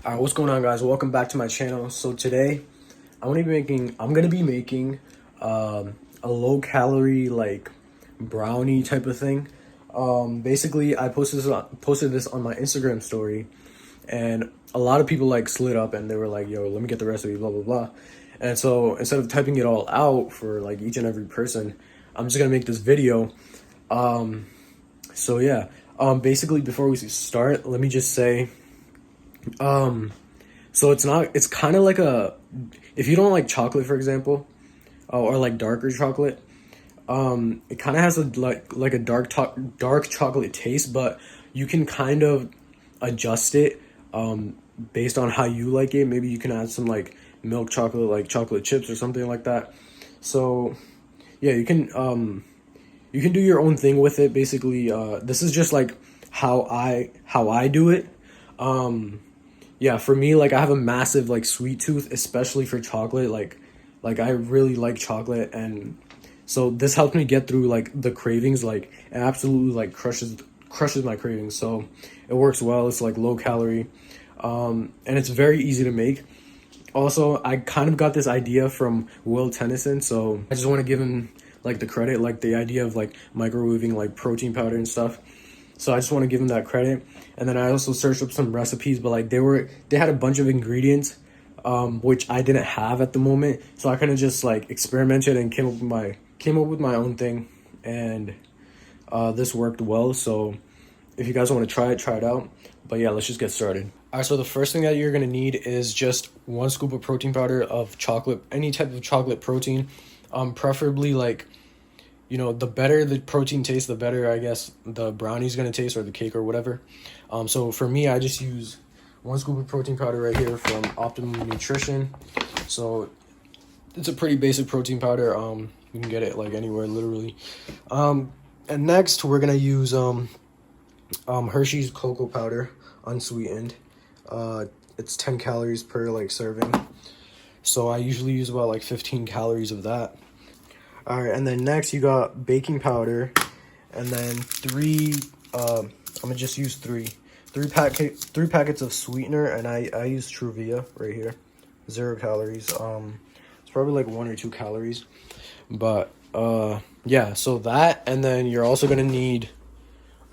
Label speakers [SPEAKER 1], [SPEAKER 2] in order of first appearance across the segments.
[SPEAKER 1] All right, what's going on, guys? Welcome back to my channel. So today, I'm gonna be making a low-calorie like brownie type of thing. Basically, I posted this on my Instagram story, and a lot of people like slid up and they were like, "Yo, let me get the recipe," blah blah blah. And so instead of typing it all out for like each and every person, I'm just gonna make this video. So yeah. Basically, before we start, let me just say. So it's kind of like if you don't like chocolate, for example, or like darker chocolate, it kind of has a like a dark chocolate taste, but you can kind of adjust it, based on how you like it. Maybe you can add some like milk chocolate, like chocolate chips or something like that. So yeah, you can do your own thing with it. Basically, this is just like how I do it. Yeah, for me, like I have a massive like sweet tooth, especially for chocolate. Like I really like chocolate, and so this helps me get through like the cravings. Like it absolutely like crushes my cravings. So it works well. It's like low calorie, and it's very easy to make. Also, I kind of got this idea from Will Tennyson, so I just want to give him like the credit, like the idea of like microwaving like protein powder and stuff. So I just want to give him that credit. And then I also searched up some recipes, but like they had a bunch of ingredients, which I didn't have at the moment. So I kind of just like experimented and came up with my own thing, and this worked well. So if you guys want to try it out. But yeah, let's just get started. All right, so the first thing that you're gonna need is just 1 scoop of protein powder of chocolate, any type of chocolate protein, preferably like, the better the protein tastes, the better I guess the brownie's gonna taste, or the cake or whatever. So for me, I just use 1 scoop of protein powder right here from Optimum Nutrition. So it's a pretty basic protein powder. You can get it like anywhere, literally. And next we're gonna use Hershey's cocoa powder, unsweetened. It's 10 calories per like serving. So I usually use about like 15 calories of that. All right, and then next you got baking powder, and then I'm gonna just use three packets of sweetener, and I use Truvia right here, 0 calories. It's probably like 1 or 2 calories, but yeah. So that, and then you're also gonna need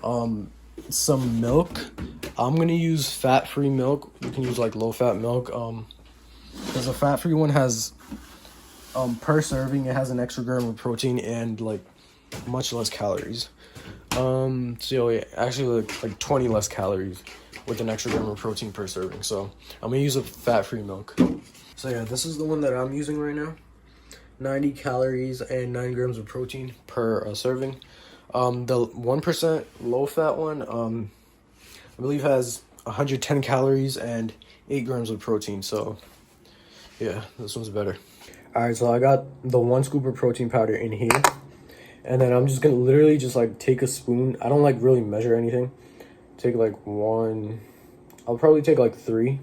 [SPEAKER 1] some milk. I'm gonna use fat-free milk. You can use like low-fat milk, because the fat-free one has per serving it has an extra gram of protein and like much less calories. So yeah, actually like 20 less calories with an extra gram of protein per serving. So I'm gonna use a fat-free milk. So yeah, this is the one that I'm using right now. 90 calories and 9 grams of protein per serving. The 1% low-fat one, I believe has 110 calories and 8 grams of protein. So yeah, this one's better. All right, so I got the 1 scoop of protein powder in here, and then I'm just gonna literally just like take a spoon. I don't like really measure anything. Take like one. I'll probably take like 3.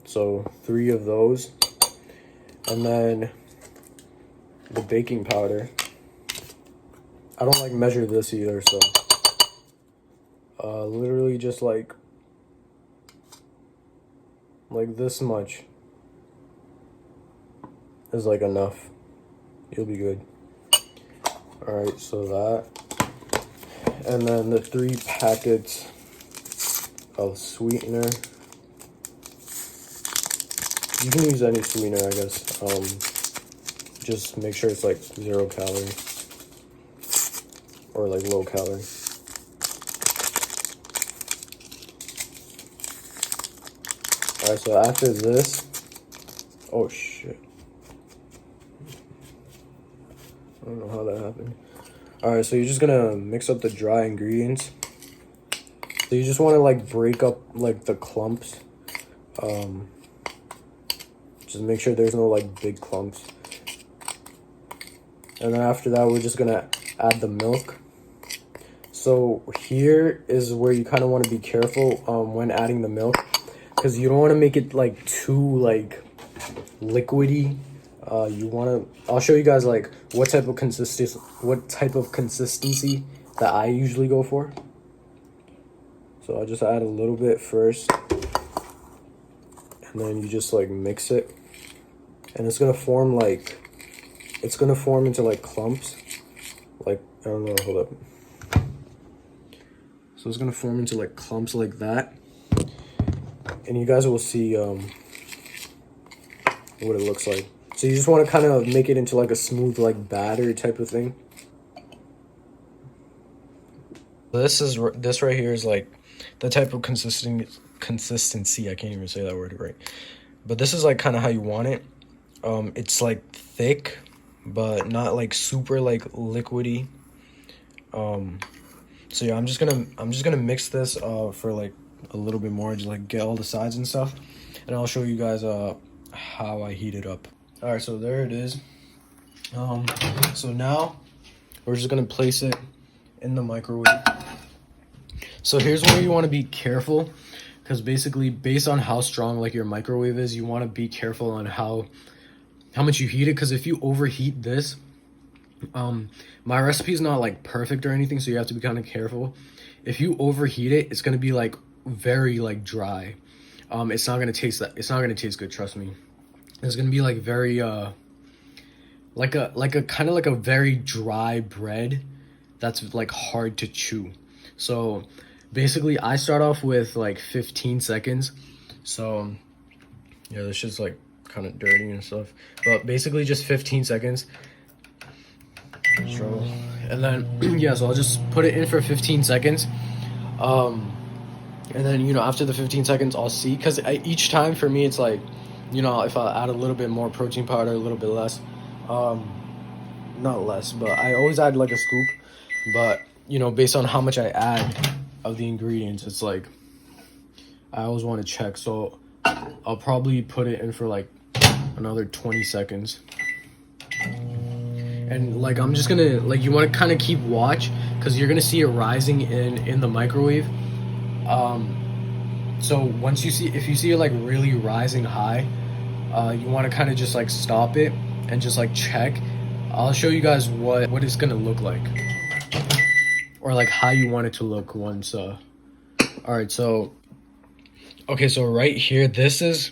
[SPEAKER 1] So 3 of those, and then the baking powder. I don't like measure this either, so literally just like this much is like enough. You'll be good. All right, so that, and then the 3 packets of sweetener. You can use any sweetener, I guess. Just make sure it's like 0 calorie or like low calorie. All right, so after this, oh shit. I don't know how that happened. All right, so you're just gonna mix up the dry ingredients. So you just want to like break up like the clumps. Just make sure there's no like big clumps. And then after that, we're just gonna add the milk. So here is where you kind of want to be careful when adding the milk, because you don't want to make it like too like liquidy. I'll show you guys like what type of consistency that I usually go for. So I'll just add a little bit first, and then you just like mix it, and it's gonna form into like clumps. Like, I don't know, hold up. So it's gonna form into like clumps like that, and you guys will see what it looks like. So you just want to kind of make it into like a smooth like batter type of thing. This right here is like the type of consistency. I can't even say that word right, but this is like kind of how you want it. It's like thick, but not like super like liquidy. So yeah, I'm just gonna mix this for like a little bit more, just like get all the sides and stuff, and I'll show you guys how I heat it up. All right, so there it is. So now we're just gonna place it in the microwave. So here's where you want to be careful, because basically based on how strong like your microwave is, you want to be careful on how much you heat it, because if you overheat this, my recipe is not like perfect or anything, so you have to be kind of careful. If you overheat it, it's gonna be like very like dry. It's not gonna taste good, trust me. It's gonna be like very like a kind of like a very dry bread that's like hard to chew. So basically I start off with like 15 seconds. So yeah, this shit's like kind of dirty and stuff, but basically just 15 seconds. And then yeah, so I'll just put it in for 15 seconds, and then, you know, after the 15 seconds I'll see, because each time for me it's like, you know, if I add a little bit more protein powder, a little bit less, not less, but I always add like a scoop, but you know, based on how much I add of the ingredients, it's like I always want to check. So I'll probably put it in for like another 20 seconds. And like I'm just gonna, like, you want to kind of keep watch, because you're gonna see it rising in the microwave. So once you see, if you see it like really rising high, you want to kind of just like stop it and just like check. I'll show you guys what it's gonna look like, or like how you want it to look once. All right, so okay, so right here, this is,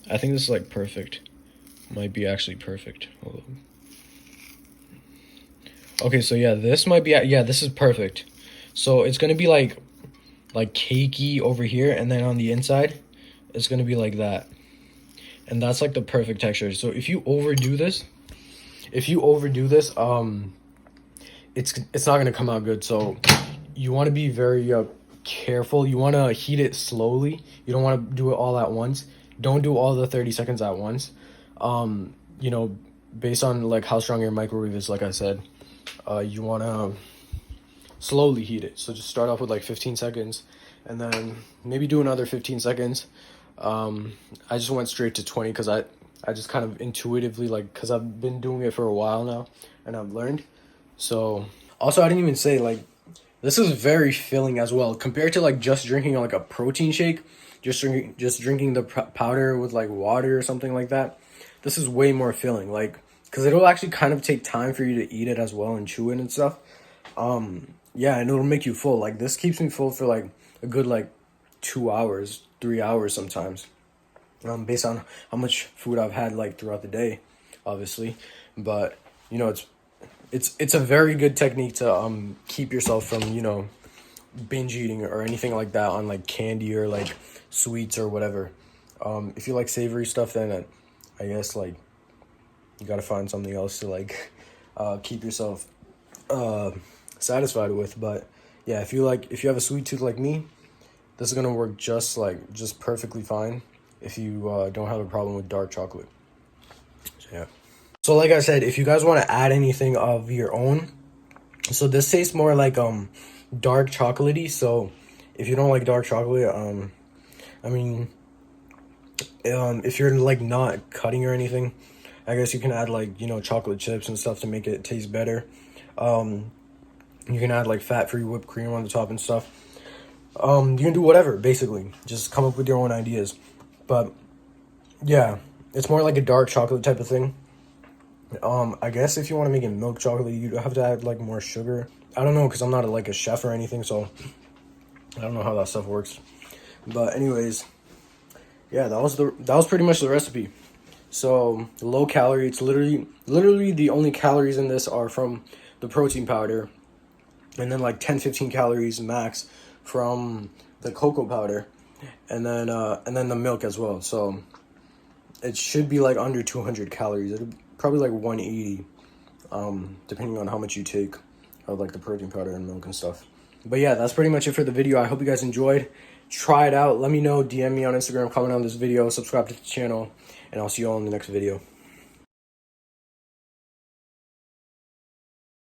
[SPEAKER 1] I think this is like perfect. Might be actually perfect. Hold on. Okay, so yeah, this might be, yeah, this is perfect. So it's gonna be like cakey over here, and then on the inside it's gonna be like that, and that's like the perfect texture. So if you overdo this, it's not gonna come out good. So you want to be very careful. You want to heat it slowly. You don't want to do it all at once. Don't do all the 30 seconds at once. You know, based on like how strong your microwave is, like I said, you want to slowly heat it. So just start off with like 15 seconds, and then maybe do another 15 seconds. I just went straight to 20 because I just kind of intuitively, like, because I've been doing it for a while now and I've learned. So also, I didn't even say, like, this is very filling as well compared to like just drinking like a protein shake, just drinking the powder with like water or something like that. This is way more filling, like, because it'll actually kind of take time for you to eat it as well and chew it and stuff. Yeah, and it'll make you full. Like, this keeps me full for like a good like 2 hours, 3 hours sometimes, based on how much food I've had like throughout the day, obviously. But you know, it's a very good technique to keep yourself from, you know, binge eating or anything like that on like candy or like sweets or whatever. If you like savory stuff, then I guess like you gotta find something else to like keep yourself satisfied with. But yeah, if you have a sweet tooth like me, this is gonna work just perfectly fine if you don't have a problem with dark chocolate. So, yeah. So like I said, if you guys want to add anything of your own, so this tastes more like dark chocolatey. So if you don't like dark chocolate, I mean, if you're like not cutting or anything, I guess you can add like, you know, chocolate chips and stuff to make it taste better. You can add like fat-free whipped cream on the top and stuff. You can do whatever, basically. Just come up with your own ideas. But yeah, it's more like a dark chocolate type of thing. I guess if you want to make it milk chocolate, you have to add like more sugar. I don't know, because I'm not like a chef or anything, so I don't know how that stuff works. But anyways, yeah, that was pretty much the recipe. So low calorie. It's literally the only calories in this are from the protein powder, and then like 10-15 calories max from the cocoa powder, and then the milk as well. So it should be like under 200 calories. It'll probably like 180, depending on how much you take of like the protein powder and milk and stuff. But yeah, that's pretty much it for the video. I hope you guys enjoyed. Try it out. Let me know. DM me on Instagram, comment on this video, subscribe to the channel, and I'll see you all in the next video.